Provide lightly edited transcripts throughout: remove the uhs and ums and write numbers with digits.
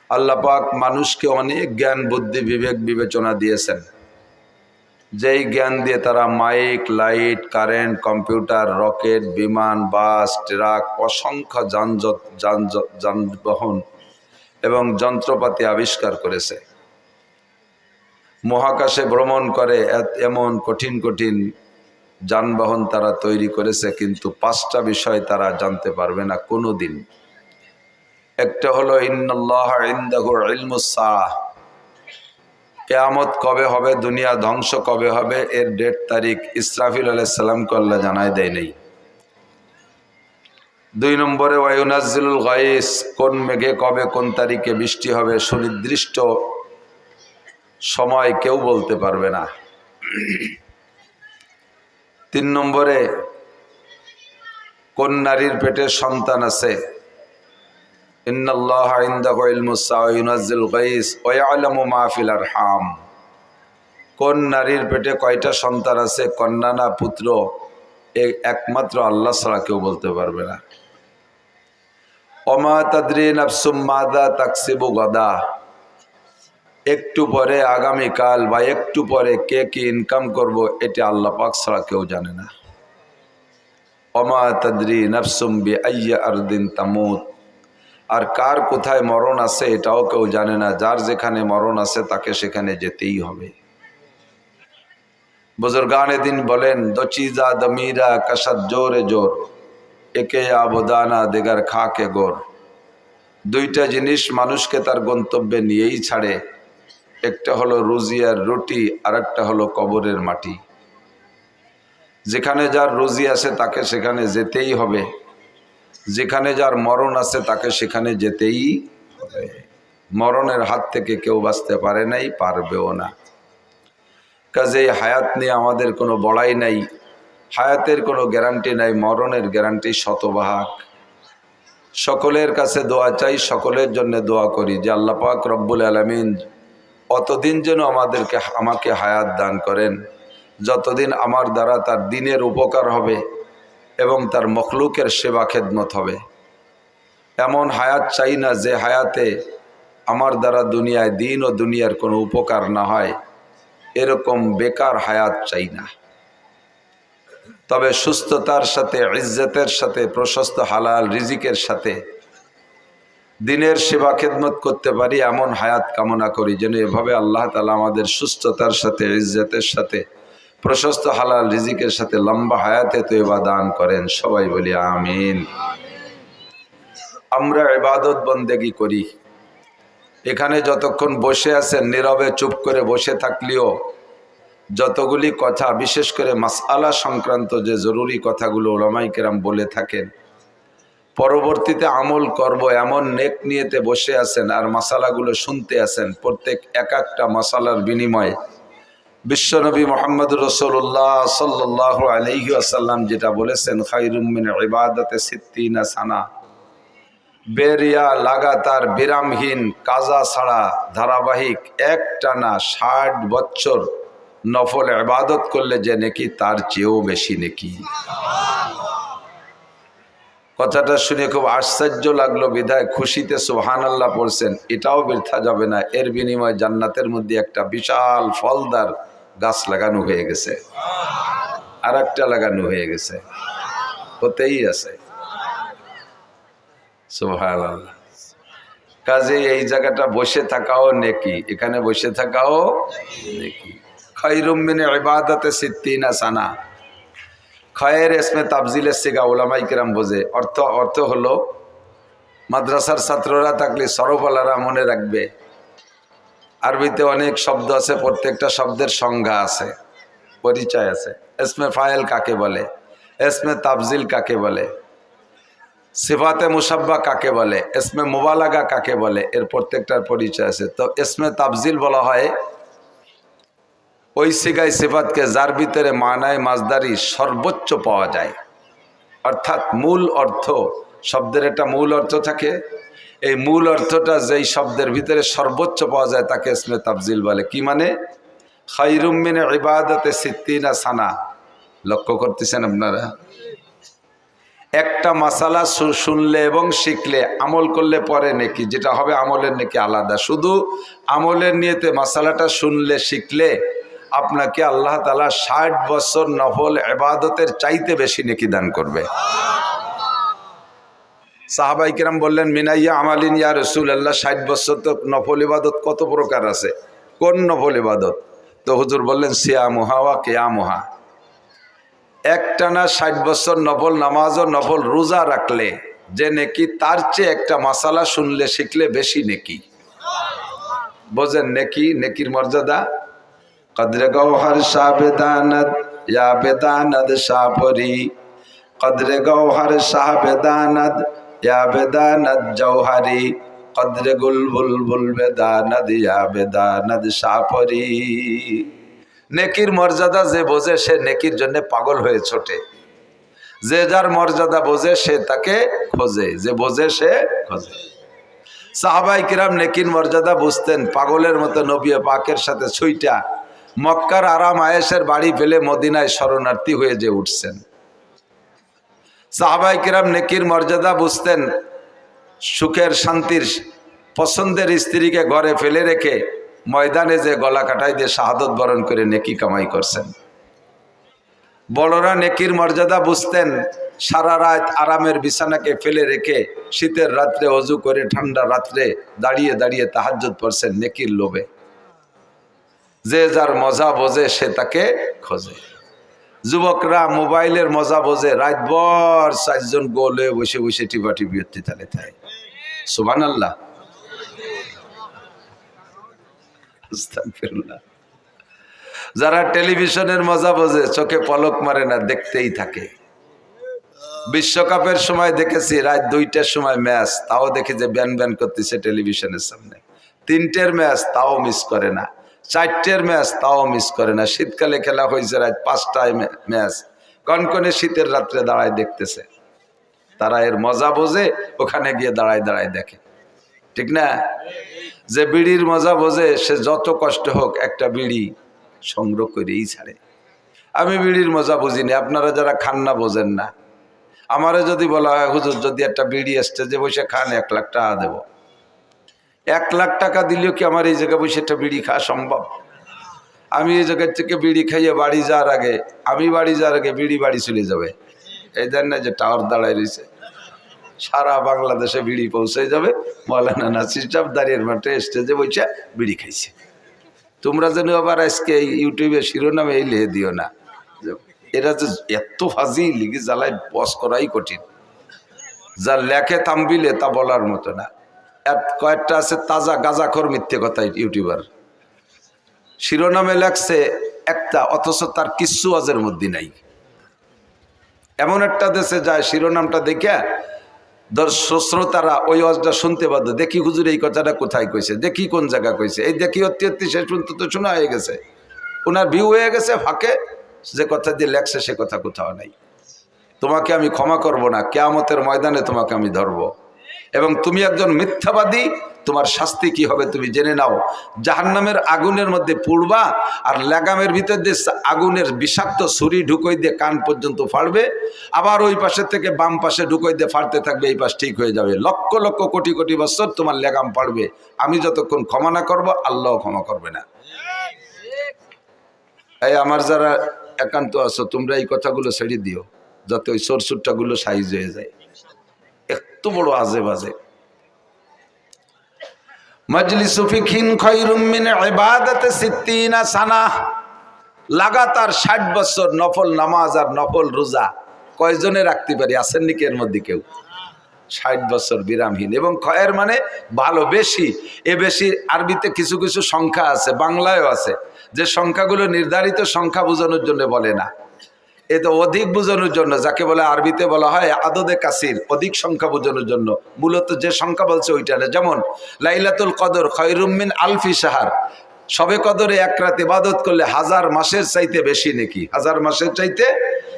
আল্লাহ পাক মানুষকে অনেক জ্ঞান বুদ্ধি বিবেক বিবেচনা দিয়েছেন, যেই জ্ঞান দিয়ে তারা mic, light, current, computer, rocket, বিমান, বাস, ট্রাক, অসংখ্য যানবাহন এবং যন্ত্রপাতি আবিষ্কার করেছে। মহাকাশে ভ্রমণ করে এমন কঠিন কঠিন যানবাহন তারা তৈরি করেছে, কিন্তু 5টা বিষয় তারা জানতে পারবে না কোনো দিন। একটা হলো ইন্নাল্লাহ ইনদাহু ইলমুস সাআহ, কিয়ামত কবে হবে, দুনিয়া ধ্বংস কবে হবে, এর ডেট তারিখ ইসরাফিল আলাইহিস সালামকে আল্লাহ জানায় দেয় নাই। 2 নম্বরে ওয়ায়ুনাজ্জিলুল গায়স, কোন মেঘে কবে কোন তারিখে বৃষ্টি হবে সুনির্দিষ্ট সময় কেউ বলতে পারবে না। 3 নম্বরে কোন নারীর পেটে সন্তান আছে, ইন্নাল্লাহা ইনদাহু ইলমুস সাআ ওয়া ইউনাজ্জিলুল গায়স ওয়া ইয়ালামু মা ফিল আরহাম, কোন নারীর পেটে কয়টা সন্তান আছে, কন্যা না পুত্র, একমাত্র আল্লাহ ছাড়া কেউ বলতে পারবে না। ওমা তাদরি নাফসুম মাযা তাকসিবু গাদা, একটু পরে আগামীকাল বা একটু পরে কে কি ইনকাম করব, এটা আল্লাহ পাক ছাড়া কেউ জানে না। ওমা তাদরি নাফসুম বিআইয়ি আরদিন তামুত, আর কার কোথায় মরণ আছে এটাও কেউ জানে না। যার যেখানে মরণ আছে তাকে সেখানে যেতেই হবে। বুজুর্গানে দিন বলেন, দো চিজা দমিরা কশদ জোরে জোর, একে আবদানা দেগার খাকে গোর। 2টা জিনিস মানুষকে তার গন্তব্যে নিয়েই ছাড়ে, একটা হলো রুজি আর রুটি, আর একটা হলো কবরের মাটি। যেখানে যার রুজি আছে তাকে সেখানে যেতেই হবে, যেখানে যার মরণ আছে তাকে সেখানে যেতেই হবে। মরণের হাত থেকে কেউ বাঁচতে পারে নাই, পারবেও না। কাজেই হায়াত নিয়ে আমাদের কোনো বড়াই নাই, হায়াতের কোনো গ্যারান্টি নাই, মরণের গ্যারান্টি শতভাগ। সকলের কাছে দোয়া চাই, সকলের জন্য দোয়া করি যে আল্লাহ পাক রব্বুল আলামিন অতদিন যেন আমাকে হায়াত দান করেন যতদিন আমার দ্বারা তার দ্বীনের উপকার হবে এবং তার মখলুকের সেবা খেদমত হবে। এমন হায়াত চাই না যে হায়াতে আমার দ্বারা দুনিয়ায় দ্বীন ও দুনিয়ার কোনো উপকার না হয়, এরকম বেকার হায়াত চাই না। তবে সুস্থতার সাথে, ইজ্জতের সাথে, প্রশস্ত হালাল রিজিকের সাথে দ্বীনের সেবা খেদমত করতে পারি এমন হায়াত কামনা করি, যেন এভাবে আল্লাহ তাআলা আমাদের সুস্থতার সাথে, ইজ্জতের সাথে, প্রশস্ত হালাল রিজিকের সাথে লম্বা হায়াতে তয়বা দান করেন। সবাই বলি আমিন। আমরা ইবাদত বন্দেগি করি, এখানে যতক্ষণ বসে আছেন নীরবে চুপ করে বসে থাকলেও যতগুলি কথা, বিশেষ করে মাসআলা সংক্রান্ত যে জরুরি কথাগুলো উলামায়ে কেরাম বলে থাকেন, পরবর্তীতে আমল করব এমন নেক নিয়েতে বসে আছেন আর মাসালাগুলো শুনতে আছেন। প্রত্যেক একটা মাসালার বিনিময়ে বিশ্বনবী মুহাম্মদুর রাসূলুল্লাহ সাল্লাল্লাহু আলাইহি ওয়াসাল্লাম যেটা বলেছেন, খায়রুম মিন ইবাদাতি সিত্তিনা সানা, বেরিয়া লাগাতার বিরামহীন কাজা ছাড়া ধারাবাহিক একটানা 60 বছর নফল ইবাদত করলে যে নেকি, তার চেয়েও বেশি নেকি। কথাটা শুনে খুব আশ্চর্য লাগলো, বিধায় খুশিতে সুবহানাল্লাহ পড়ছেন। এটাও বৃথা যাবে না, এর বিনিময়ে জান্নাতের মধ্যে একটা বিশাল ফলদার গাছ লাগানো হয়ে গেছে, আর একটা লাগানো হয়ে গেছে, হতেই আছে। সুবহানাল্লাহ। কাজে এই জায়গাটা বসে থাকাও নেকি, এখানে বসে থাকাও নেকি। খায়রুম মিন ইবাদাতি সিত্তিনা সানা, খয়ের ইসমে তাবজিলের সিগা উলামায়ে কেরাম বোঝে। অর্থ হলো, মাদ্রাসার ছাত্ররা থাকলে সরফওয়ালারা মনে রাখবে, আরবিতে অনেক শব্দ আছে, প্রত্যেকটা শব্দের সংজ্ঞা আছে, পরিচয় আছে। ইসমে ফাইল কাকে বলে, ইসমে তাবজিল কাকে বলে, সিফাতে মুসাব্বা কাকে বলে, ইসমে মুবালাগা কাকে বলে, এর প্রত্যেকটার পরিচয় আছে। তো ইসমে তাবজিল বলা হয় ওই সিগায় সিফাতকে যার ভিতরে মানায় মাজদারি সর্বোচ্চ পাওয়া যায়, অর্থাৎ মূল অর্থ, শব্দের একটা মূল অর্থ থাকে, এই মূল অর্থটা যেই শব্দের ভিতরে সর্বোচ্চ পাওয়া যায় তাকে ইসমে তাবজিল বলে। কি মানে? খায়রুম মিন ইবাদাতি সিত্তিনা সানা, লক্ষ্য করতেছেন আপনারা? একটা মাসালা শুনলে এবং শিখলে আমল করলে পরে নেকি, যেটা হবে আমলের নেকি আলাদা। শুধু আমলের নিয়তে মাসালাটা শুনলে শিখলে আপনাকে আল্লাহ তাআলা 60 বছর নফল ইবাদতের চাইতে বেশি নেকি দান করবে। সাহাবাই কিরাম বললেন, মিনাইয়া আমালিন ইয়া রাসূলুল্লাহ, 60 বছর তো নফল ইবাদত কত প্রকার আছে, কোন নফল ইবাদত? তো হুজুর বললেন, সিয়ামুহা ওয়া কিয়ামুহা, একটানা 60 বছর নফল নামাজ ও নফল রোজা রাখলে যে নেকি, তার চেয়ে একটা মাসালা শুনলে শিখলে বেশি নেকি। বোঝেন নেকি, নেকির মর্যাদা। কদরে গওহর শাহ বেদানদ ইয়া বেদানদ শাহপরি, কদরে গওহর শাহ বেদানদ ইয়া বেদানদ জওহারি, কদরে গুলবুল বেদানদ ইয়া বেদানদ শাহপরি। নেকির মর্যাদা যে বোঝে সে নেকির জন্য পাগল হয়ে ছোটে, যে যার মর্যাদা বোঝে সে তাকে খোঁজে, যে বোঝে সে খোঁজে। সাহাবাই কিরাম নেকির মর্যাদা বুঝতেন, পাগলের মতো নবী পাকের সাথে ছুইটা মক্কার আরাম আয়েশের বাড়ি ফেলে মদিনায় শরণার্থী হয়ে যে উঠছেন। সাহাবাই কিরাম নেকির মর্যাদা বুঝতেন, সুখের শান্তির পছন্দের স্ত্রীকে ঘরে ফেলে রেখে ময়দানে যে গলা কাটাই দিয়ে শাহাদত বরণ করে নেকি কামাই করছেন। বড়রা নেকির মর্যাদা বুঝতেন, সারা রাত আরামের বিছানাকে ফেলে রেখে শীতের রাত্রে অজু করে ঠান্ডা রাত্রে দাঁড়িয়ে দাঁড়িয়ে তাহাজ্জুদ পড়ছেন নেকির লোভে। যে যার মজা বোঝে সে তাকে খোঁজে। যুবকরা মোবাইলের মজা বোঝে, রাতভর 4 জন গোলে বসে বসে টিপাটিপি তালে থাকে। সুবহানাল্লাহ। যারা টেলিভিশনের মজা বোঝে চোখে পলক মারে না, দেখতেই থাকে। বিশ্বকাপের সময় দেখেছি রাত 2টার সময় ম্যাচ, তাও দেখে যে ব্যান ব্যান করতেছে টেলিভিশনের সামনে। 3টের ম্যাচ তাও মিস করে না, 4টের ম্যাচ তাও মিস করে না। শীতকালে খেলা হয়েছে রাত 5টায় ম্যাচ, কনকনে শীতের রাত্রে দাঁড়ায় দেখতেছে। তারা এর মজা বোঝে, ওখানে গিয়ে দাঁড়ায় দাঁড়ায় দেখে, ঠিক না? যে বিড়ির মজা বোঝে সে যত কষ্ট হোক একটা বিড়ি সংগ্রহ করেই ছাড়ে। আমি বিড়ির মজা বুঝিনি, আপনারা যারা খান না বোঝেন না। আমারে যদি বলা হয়, হুজুর যদি একটা বিড়ি স্টেজে বসে খান 1 লাখ টাকা দেব, 1 লাখ টাকা দিলেও কি আমার এই জায়গায় বসে একটা বিড়ি খাওয়া সম্ভব? আমি এই জায়গার থেকে বিড়ি খাইয়ে বাড়ি যাওয়ার আগে, বিড়ি বাড়ি চলে যাবে। এই দেন না যে টাওয়ার দাঁড়ায় রয়েছে, সারা বাংলাদেশে বিড়ি পৌঁছে যাবে। মৌলানা নাসির সাহেব দাঁড়িয়ে মাঠে স্টেজে বসে বিড়ি খাইছে। তোমরা যেন আবার আজকে ইউটিউবে শিরোনামে এই লিখে দিও না, এরা যে এত ফাজি লিখে জ্বালায় বস করাই কঠিন। যা লেখে থামবিলে তা বলার মতো না। কয়েকটা আছে তাজা গাঁজাখোর মিথ্যে কথা ইউটিউবার, শিরোনামে লেখছে একটা, অথচ তার কিচ্ছু ওয়াজের মধ্যে নাই। এমন একটা দেশে যায়, শিরোনামটা দেখে শ্রোতারা ওই ওয়াজটা শুনতে বাধ্য। দেখি হুজুর এই কথাটা কোথায় কইছে, দেখি কোন জায়গা কইছে, এই দেখি অত্যত্তি শেষ পর্যন্ত তো শোনা হয়ে গেছে, ওনার ভিউ হয়ে গেছে ফাঁকে। যে কথা দিয়ে লেখছে সে কথা কোথাও নাই। তোমাকে আমি ক্ষমা করব না, কিয়ামতের ময়দানে তোমাকে আমি ধরব। এবং তুমি একজন মিথ্যাবাদী, তোমার শাস্তি কি হবে তুমি জেনে নাও। জাহান্নামের আগুনের মধ্যে পুড়বা, আর লাগামের ভিতর দিয়ে আগুনের বিষাক্ত ছুরি ঢুকই দিয়ে কান পর্যন্ত ফাড়বে, আবার ওই পাশে থেকে বাম পাশে ঢুকই দিয়ে ফাড়তে থাকবে, এই পাশ ঠিক হয়ে যাবে। লক্ষ লক্ষ কোটি কোটি বছর তোমার লাগাম ফাড়বে। আমি যতক্ষণ ক্ষমা না করবো, আল্লাহ ক্ষমা করবে না। এই আমার যারা একান্ত আছো, তোমরা এই কথাগুলো ছেড়ে দিও, যাতে ওই সরসুরটাগুলো সাইজ হয়ে যায়। এত বড় আজে বাজে। মাজলিসু ফিকহিন খায়রুম মিন ইবাদাতি 60 সানা। লাগাতার 60 বছর নফল নামাজ আর নফল রোজা কয়জনে রাখতে পারি? আছেন নাকি এর মধ্যে কেউ? 60 বছর বিরামহীন। এবং খয়ের মানে ভালো, বেশি। এ বেশি আরবিতে কিছু কিছু সংখ্যা আছে, বাংলায়ও আছে, যে সংখ্যাগুলো নির্ধারিত সংখ্যা বোঝানোর জন্য বলে না, এ তো অধিক বোঝানোর জন্য, যাকে বলে আরবিতে বলা হয় আদদে কাসির, অধিক সংখ্যা বোঝানোর জন্য। মূলত যে সংখ্যা বলছে ওইটা না। যেমন লাইলাতুল কদর খায়রুম মিন আলফি শাহর, সবে কদরে 1 রাত ইবাদত করলে 1000 মাসের চাইতে বেশি নাকি। 1000 মাসের চাইতে,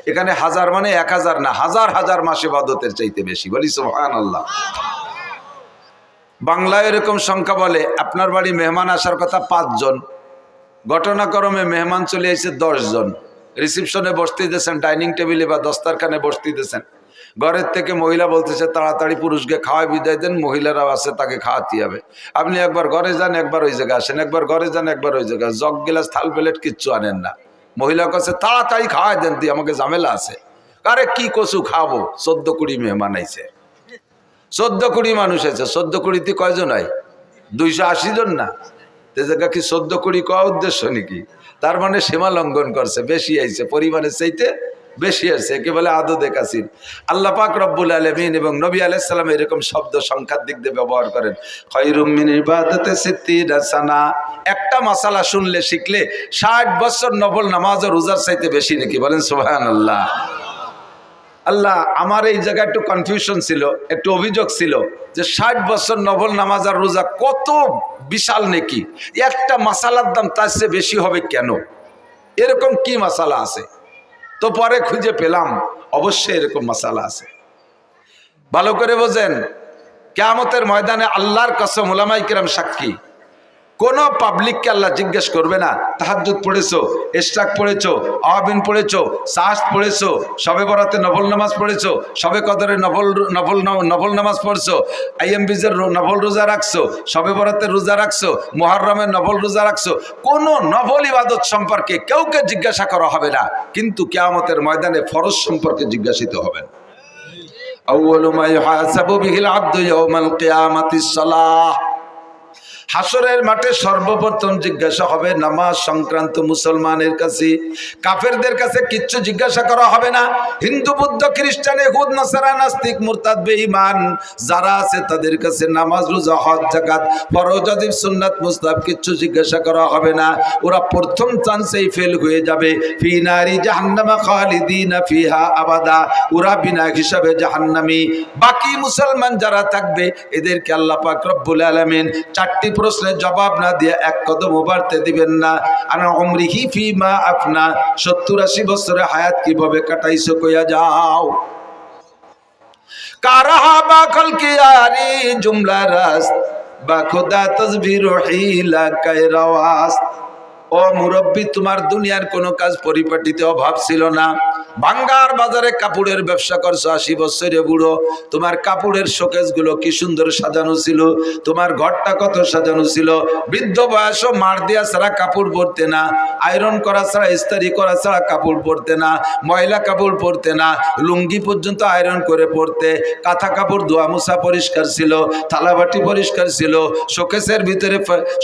এখানে 1000 মানে 1000 না, হাজার হাজার মাস ইবাদতের চাইতে বেশি। বলি সুবহানাল্লাহ। বাংলায় এরকম সংখ্যা বলে। আপনার বাড়ি মেহমান আসার কথা 5 জন, ঘটনাক্রমে মেহমান চলে এসেছে 10 জন। রিসিপশনে বসতে দিয়েছেন, ডাইনিং টেবিলে বা দস্তারখানে বসতে দিয়েছেন, ঘরের থেকে মহিলা বলতেছে তাড়াতাড়ি পুরুষকে খাওয়াই বিদায় দেন, মহিলারাও আছে তাকে খাওয়াতে হবে। আপনি একবার ঘরে যান, একবার ওই জায়গায় আসেন, একবার ঘরে যান, একবার ওই জায়গায়, জগ গিলাস থাল প্লেট কিচ্ছু আনেন না। মহিলা কাছে তাড়াতাড়ি খাওয়াই দেন, তুই আমাকে ঝামেলা আছে। আরে কি কচু খাবো, 14-20 মেহমান আইছে, 14-20 মানুষ আছে। 14-20 কয়জন হয়? 280 জন না? তে জায়গা কি 14-20 কওয়া উদ্দেশ্য নাকি? তার মানে সীমা লঙ্ঘন করছে, বেশি আইছে, পরিমাণের চাইতে বেশি আছে, একে বলে আদদে কাসির। আল্লাহ পাক রব্বুল আলামিন এবং নবী আলাইহিস সালাম এরকম শব্দ সংখ্যার দিক দিয়ে ব্যবহার করেন। খায়রুম মিন ইবাদাতি সিত্তিনা সানা। একটা মাসালা শুনলে শিখলে 60 বছর নফল নামাজ ও রোজার চাইতে বেশি নাকি? বলেন সুবহানাল্লাহ। আল্লাহ, আমার এই জায়গায় একটু কনফিউশন ছিল, একটু অভিযোগ ছিল যে 60 বছর নফল নামাজ আর রোজা কত বিশাল নাকি, একটা মাসালার দাম তার চেয়ে বেশি হবে কেন? এরকম কি মাসালা আছে? তো পরে খুঁজে পেলাম অবশ্যই এরকম মাসালা আছে। ভালো করে বোঝেন, কিয়ামতের ময়দানে আল্লাহর কসম, উলামায়ে কিরাম সাক্ষী, কোন পাবলিককে আল্লাহ জিজ্ঞেস করবে না তাহাজ্জুদ পড়েছো, ইশরাক পড়েছো, আওয়াবিন পড়েছো, সাহস পড়েছো, শবে বরাতে নফল নামাজ পড়েছো, শবে কদরে নফল নামাজ পড়ছো, আইএম বিজের নফল রোজা রাখছো, শবে বরাতে রোজা রাখছো, মুহররমের নফল রোজা রাখছো। কোন নফল ইবাদত সম্পর্কে কেউকে জিজ্ঞাসা করা হবে না, কিন্তু কিয়ামতের ময়দানে ফরজ সম্পর্কে জিজ্ঞাসিত হবেন। আউয়ালু মা ইউহাসাবু বিহিল আবদু ইয়াউমাল কিয়ামাতিস সালাহ। হাসরের মাঠে সর্বপ্রথম জিজ্ঞাসা হবে নামাজ সংক্রান্ত মুসলমানের কাছে। কাফেরদের কাছে কিচ্ছু জিজ্ঞাসা করা হবে না। হিন্দু, বৌদ্ধ, খ্রিস্টান, ইহুদ, নাসারা, নাস্তিক, মুরতাদ, বেঈমান যারা আছে তাদের কাছে নামাজ, রোজা, হজ, যাকাত, ফরজ, ওয়াজিব, সুন্নাত, মুস্তাহাব কিচ্ছু জিজ্ঞাসা করা হবে না। ওরা প্রথম চান্সেই ফেল হয়ে যাবে। ফি নারি জাহান্নামা খালিদিনা ফিহা আবাদা। ওরা বিনা হিসাবে জাহান্নামী। বাকি মুসলমান যারা থাকবে এদেরকে আল্লাহ পাক রব্বুল আলামিন 4টি প্রশ্নের জবাব না দিয়ে এক কদম বাড়তে দিবেন না। আনা উমরিহি ফিমা আফনা। 70-80 বছরের হায়াত কিভাবে কাটাইছো কইয়া যাও। কারাহা বা খলকিয়ারি জুমলা রাস বা খোদা তাসবির হিলা কায়রাওয়াস। ও মুরব্বী, তোমার দুনিয়ার কোনো কাজ পরিপাটিতে অভাব ছিল না। ভাঙ্গার বাজারে কাপড়ের ব্যবসা করছো 80 বছরে বুড়ো। তোমার কাপড়ের শোকেস গুলো কি সুন্দর সাজানো ছিল, তোমার ঘরটা কত সাজানো ছিল। বৃদ্ধ বয়সও মার দিয়া ছাড়া কাপড় পরতে না, আয়রন করা ছাড়া, ইস্ত্রি করা ছাড়া কাপড় পরতে না, ময়লা কাপড় পরতে না, লুঙ্গি পর্যন্ত আয়রন করে পরতে। কাঁথা কাপড় ধোয়া মোছা পরিষ্কার ছিল, থালাবাটি পরিষ্কার ছিল, শোকেসের ভিতরে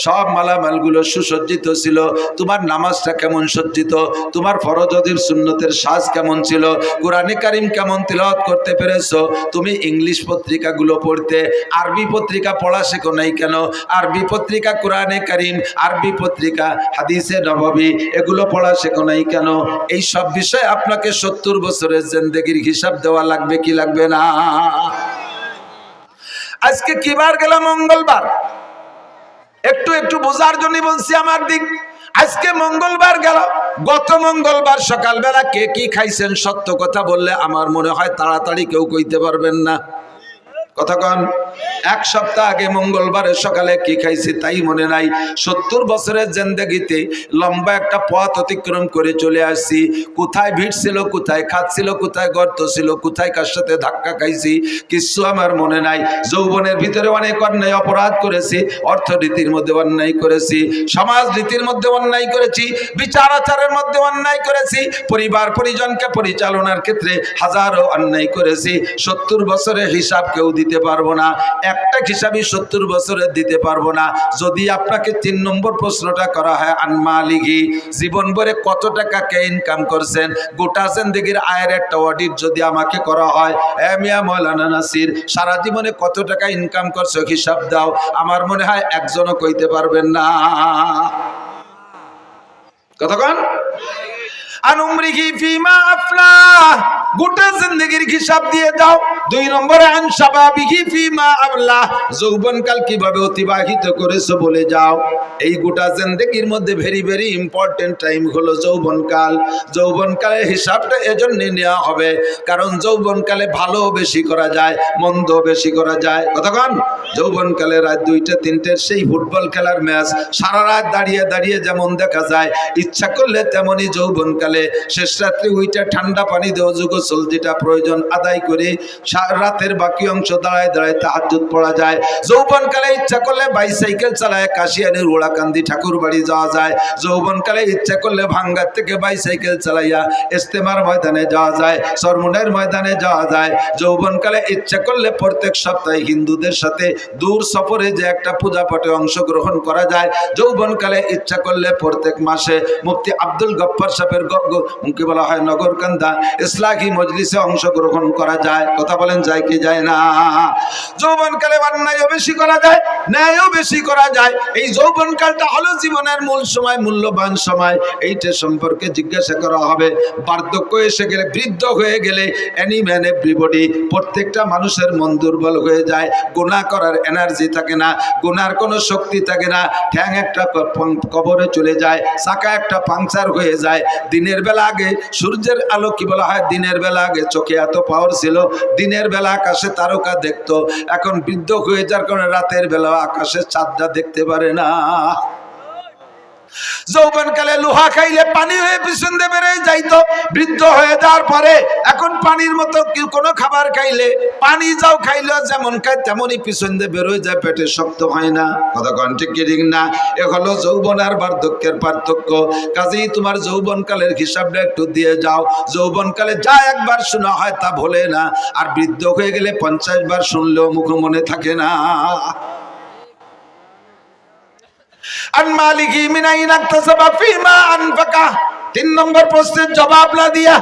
সব মালামালগুলো সুসজ্জিত ছিল। তোমার নামাজটা কেমন সজ্জিত, তোমার ফরজ ওয়াজিব সুন্নতের সাজ কেমন ছিল, কোরআনে কারীম কেমন তিলাওয়াত করতে পেরেছো। তুমি ইংলিশ পত্রিকাগুলো পড়তে, আরবি পত্রিকা পড়া শেখো নাই কেন? আরবি পত্রিকা কোরআনে কারীম, আরবি পত্রিকা হাদিসে নববী, এগুলো পড়া শেখো নাই কেন? এই সব বিষয়ে আপনাকে 70 বছরের জিন্দেগির হিসাব দেওয়া লাগবে কি লাগবে না? আজকে কি বার গেলাম? মঙ্গলবার। একটু একটু বোঝার জন্য বলছি আমার দিক। আজকে মঙ্গলবার গেল। গত মঙ্গলবার সকালবেলা কে কি খাইছেন সত্য কথা বললে আমার মনে হয় তাড়াতাড়ি কেউ কইতে পারবেন না। কথা কন। এক সপ্তাহ আগে মঙ্গলবারের সকালে কি খাইছি তাই মনে নাই। 70 বছরের জিন্দেগিতে লম্বা একটা পথ অতিক্রম করে চলে আসছি। কোথায় ভিড় ছিল, কোথায় খাচ্ছিল, কোথায় গর্ত ছিল, কোথায় কার সাথে ধাক্কা খাইছি কিছু আমার মনে নাই। যৌবনের ভিতরে অনেক অন্যায় অপরাধ করেছি, অর্থনীতির মধ্যে অন্যায় করেছি, সমাজ রীতির মধ্যে অন্যায় করেছি, বিচার আচারের মধ্যে অন্যায় করেছি, পরিবার পরিজনকে পরিচালনার ক্ষেত্রে হাজারো অন্যায় করেছি। 70 বছরের হিসাব কেউ দিতে পারবো না। একটা হিসাবই 70 বছরের দিতে পারবো না। যদি আপনাকে 3 নম্বর প্রশ্নটা করা হয় আনমালিহি, জীবন ভরে কত টাকা কে ইনকাম করছেন, গোটা জিন্দেগির আয়ের একটা অডিট যদি আমাকে করা হয়, এ মিয়া মাওলানা নাসির সারা জীবনে কত টাকা ইনকাম করছো হিসাব দাও, আমার মনে হয় একজনও কইতে পারবেন না। কতক্ষণ? আন উমরিহি ফিমা আফলা, গোটা জিন্দেগির হিসাব দিয়ে দাও। 2 নম্বরে আন শাবাবিহি ফিমা আবলা, যৌবনকাল কিভাবে অতিবাহিত করেছো বলে যাও। এই গোটা জিন্দেগির মধ্যে ভেরি ভেরি ইম্পর্টেন্ট টাইম হলো যৌবনকাল। যৌবনকালের হিসাবটা এজন্য নেওয়া হবে কারণ যৌবনকালে ভালো বেশি করা যায়, মন্দ বেশি করা যায়। কতক্ষণ? যৌবনকালে রাত 2টা 3টার সেই ফুটবল খেলার ম্যাচ সারা রাত দাঁড়িয়ে দাঁড়িয়ে যেমন দেখা যায়, ইচ্ছা করলে তেমনি যৌবনকালে সকালে শেষ রাত্রে ওইটা ঠান্ডা পানি দিয়ে অজু গোসল যেটা প্রয়োজন আদায় করে রাতের বাকি অংশ দাঁড়ায় দাঁড়ায় তাহাজ্জুদ পড়া যায়। যৌবনকালে ইচ্ছা করলে বাইসাইকেল চালায় কাশিয়ানির ওড়াকান্দি ঠাকুর বাড়ি যাওয়া যায়। যৌবনকালে ইচ্ছা করলে ভাঙ্গার থেকে বাইসাইকেল চালাইয়া ইস্তেমার ময়দানে যাওয়া যায়, সরমুনের ময়দানে যাওয়া যায়। যৌবনকালে ইচ্ছা করলে প্রত্যেক সপ্তাহে হিন্দুদের সাথে দূর সফরে যে একটা পূজা পাঠে অংশগ্রহণ করা যায়। যৌবনকালে ইচ্ছা করলে প্রত্যেক মাসে মুফতি আব্দুল গফফার সাহেবের কি বলা হয় নগরকান্দা ইসলাহি মজলিসে অংশগ্রহণ করা যায়। কথা বলেন যায় কি যায় না? যৌবনকালে অন্যায়ও বেশি করা যায়, ন্যায়ও বেশি করা যায়। এই যৌবনকালটা হলো জীবনের মূল সময়, মূল্যবান সময়। এইটা সম্পর্কে জিজ্ঞাসা করা হবে। বার্ধক্য এসে গেলে, বৃদ্ধ হয়ে গেলে এনি ম্যান এভরিবডি, প্রত্যেকটা মানুষের মন দুর্বল হয়ে যায়। গুনাহ করার এনার্জি থাকে না, গুনার কোনো শক্তি থাকে না। ঠ্যাং একটা কবরে চলে যায়, চাকা একটা পাংচার হয়ে যায়। দিনের বেলা আগে সূর্যের আলো কি বলা হয়, দিনের বেলা আগে চোখে এত পাওয়ার ছিল, দিনের বেলা আকাশে তারকা দেখতো। এখন বৃদ্ধ হয়ে যাওয়ার কারণে রাতের বেলা আকাশে চাঁদটা দেখতে পারে না। যৌবনকালে লোহা খাইলে পানি হয়ে পিছন দিয়ে বেরিয়ে যাইতো, বৃদ্ধ হয়ে যাওয়ার পরে এখন পানির মতো কোনো খাবার খাইলে, পানি যাও খাইলেও যেমন খায় তেমনই পিছন দিয়ে বেরোয় যায়, পেটে শক্ত হয় না। কথা কোন ঠিক কি ঠিক না? এ হলো যৌবন আর বার্ধক্যের পার্থক্য। কাজেই তোমার যৌবনকালের হিসাবটা একটু দিয়ে যাও। যৌবনকালে যা একবার শোনা হয় তা ভোলে না, আর বৃদ্ধ হয়ে গেলে 50 বার শুনলেও মুখ মনে থাকে না। আন মালিকি মিন আইনা ইকতাসাবা ফিমা আনফাকা। 3 নম্বর প্রশ্নের জবাব না দিয়া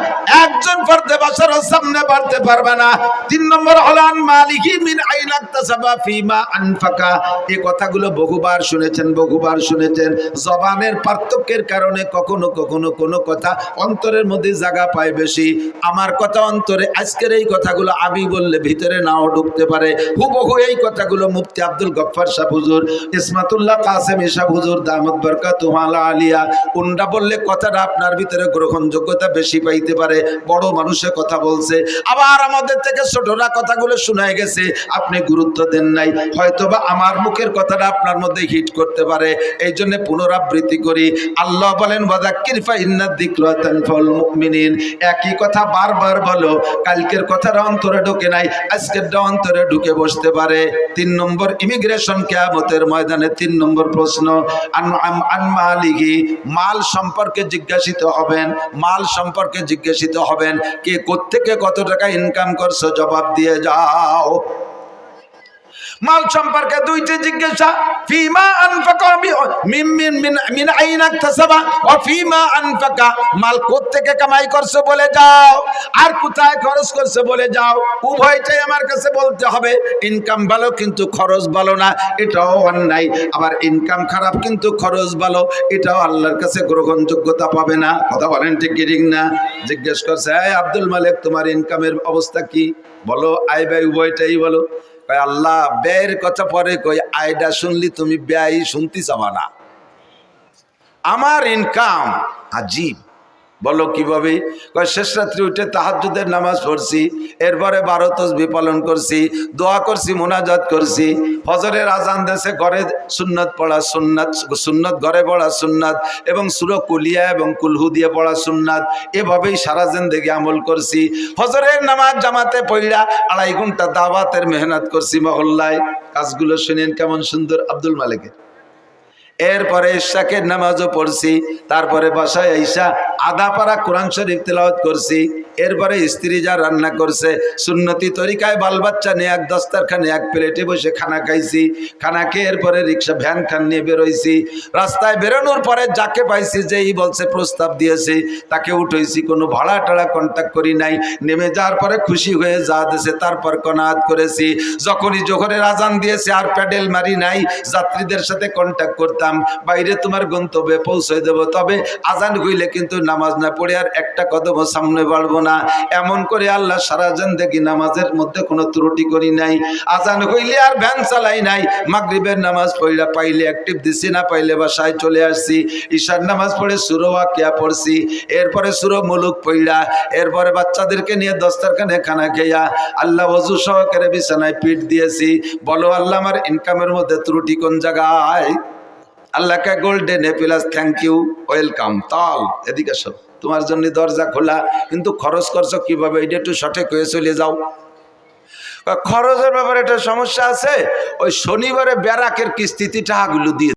একজন ফরদে বাশারের সামনে বাড়তে পারবে না। 3 নম্বর হলো আন মালিকি মিন আইনা ইকতাসাবা ফিমা আনফাকা। এই কথাগুলো বহুবার শুনেছেন, বহুবার শুনেছেন। জবানের পার্থক্যের কারণে কখনো কখনো কোনো কথা অন্তরের মধ্যে জায়গা পায় বেশি। আমার কথা অন্তরে, আজকের এই কথাগুলো আমি বললে ভিতরে নাও ঢুকতে পারে। হুবহু এই কথাগুলো মুফতি আব্দুল গফফার সাহেব হুজুর, ইসমাতুল্লাহ কাসেম সাহেব হুজুর দামাত বরকাতুহু আলিয়া, উনরা বললে কথাটা আপনার ভিতরে গ্রহণযোগ্যতা বেশি পাইতে পারে। বড় মানুষে কথা বলছে, আবার আমাদের থেকে ছোটরা কথাগুলো শোনায় গেছে, আপনি গুরুত্ব দেন নাই। হয়তোবা আমার মুখের কথাটা আপনার মধ্যে হিট করতে পারে, এই জন্য পুনরাবৃত্তি করি। আল্লাহ বলেন ওয়াযাক্কির ফাইন্নাদ যিকরা তানফাউল মুমিনিন। একই কথা বারবার বলো, কালকের কথাটা অন্তরে ঢোকে নাই, আজকেরটা অন্তরে ঢুকে বসতে পারে। 3 নম্বর ইমিগ্রেশন কিয়ামতের ময়দানে 3 নম্বর প্রশ্ন, আন মালিহি, মাল সম্পর্কে জিজ্ঞাসিত হবেন, মাল সম্পর্কে জিজ্ঞাসিত হবেন। কে কোত্থেকে কত টাকা ইনকাম করছো, জবাব দিয়ে যাও। মাল সম্পর্কে 2টি জিজ্ঞাসা, ফিমা আনফাকা মিন আইনা ইকতাসাবা ওয়া ফিমা আনফাকা। মাল কোত্থেকে কামাই করছো বলে যাও, আর কোথায় খরচ করছো বলে যাও। উভয়টাই আমার কাছে বলতে হবে। ইনকাম ভালো কিন্তু খরচ ভালো না, এটাও অন্যায়। আবার ইনকাম খারাপ কিন্তু খরচ ভালো, এটাও আল্লাহর কাছে গ্রহণযোগ্যতা পাবে না। কথা বলেন ঠিক কি ঠিক না? জিজ্ঞেস করছে, এই আব্দুল মালিক তোমার ইনকামের অবস্থা কি বলো, আয় ব্যয় উভয়টাই বলো। আল্লাহ ব্যয়ের কথা পরে কই, আয়টা শুনলি তুমি ব্যয় শুনতে চাবা না। আমার ইনকাম আজীব। বলো কিভাবে? শেষ রাত্রি উঠে তাহাজ্জুদের নামাজ পড়ছি, এরপরে 12 তাসবিহ পালন করছি, দোয়া করছি, মুনাজাত করছি, ফজরের আজান দেশে ঘরে সুন্নাত পড়া সুন্নাত, সুন্নাত ঘরে পড়া সুন্নাত, এবং সূরা কুলিয়া এবং কুলহু দিয়ে পড়া সুন্নাত। এভাবেই সারা জিন্দেগি আমল করছি। ফজরের নামাজ জামাতে পড়া 2.5 ঘন্টা দাওয়াতের মেহনত করছি মহল্লায়। কাজগুলো শুনেন কেমন সুন্দর আব্দুল মালিকের। এরপরে ইশাকের নামাজও পড়ছি, তারপরে বাসায় আইসা আধা পারা কোরআন শরীফ তেলাওয়াত করছি। এরপরে স্ত্রী যা রান্না করছে সুন্নতি তরিকায় বাল বাচ্চা নিয়ে এক দস্তারখানে এক প্লেটে বসে খানা খাইছি। খানা খেয়ে এরপরে রিক্সা ভ্যান খান নিয়ে বেরোইছি। রাস্তায় বেরোনোর পরে যাকে পাইছি, যেই বলছে প্রস্তাব দিয়েছে তাকে উঠেছি, কোনো ভাড়া টাড়া কন্ট্যাক্ট করি নাই। নেমে যাওয়ার পরে খুশি হয়ে যা দিয়েছে তারপর কনাআত করেছি। যখনই জোহরের আজান দিয়েছে আর প্যাডেল মারি নাই, যাত্রীদের সাথে কন্ট্যাক্ট করতাম, বাইরে তোমার গন্তব্যে পৌঁছে দেব, তবে আজান হইলে কিন্তু নামাজ না পড়ে আর একটা কদম সামনে বাড়বো না। এমন করে আল্লাহ সারা জিন্দেগি নামাজের মধ্যে কোনো ত্রুটি করি নাই। আজান হইলে আর ভ্যান চালাই নাই। মাগরিবের নামাজ পড়া পাইলে অ্যাক্টিভ দিছি, না পাইলে বাসায় চলে আসছি। ঈশার নামাজ পড়ে সূরা ওয়াকিয়া পড়ছি, এরপরে সূরা মুলুক পড়া, এরপরে বাচ্চাদেরকে নিয়ে দস্তারখানে খানা খেয়া আল্লাহ ওযু সহকারে বিছানায় পিঠ দিয়েছি। বলো আল্লাহ আমার ইনকামের মধ্যে ত্রুটি কোন জায়গায়? আল্লাহকে golden A plus thank you, welcome. তাল এদিকে সব তোমার জন্য দরজা খোলা, কিন্তু খরচ করছো কিভাবে এটা একটু সঠিক হয়ে চলে যাও। খরচের ব্যাপারে একটা সমস্যা আছে, ওই শনিবারে ব্যারাকের কিস্তিতে টাকাগুলো দিয়ে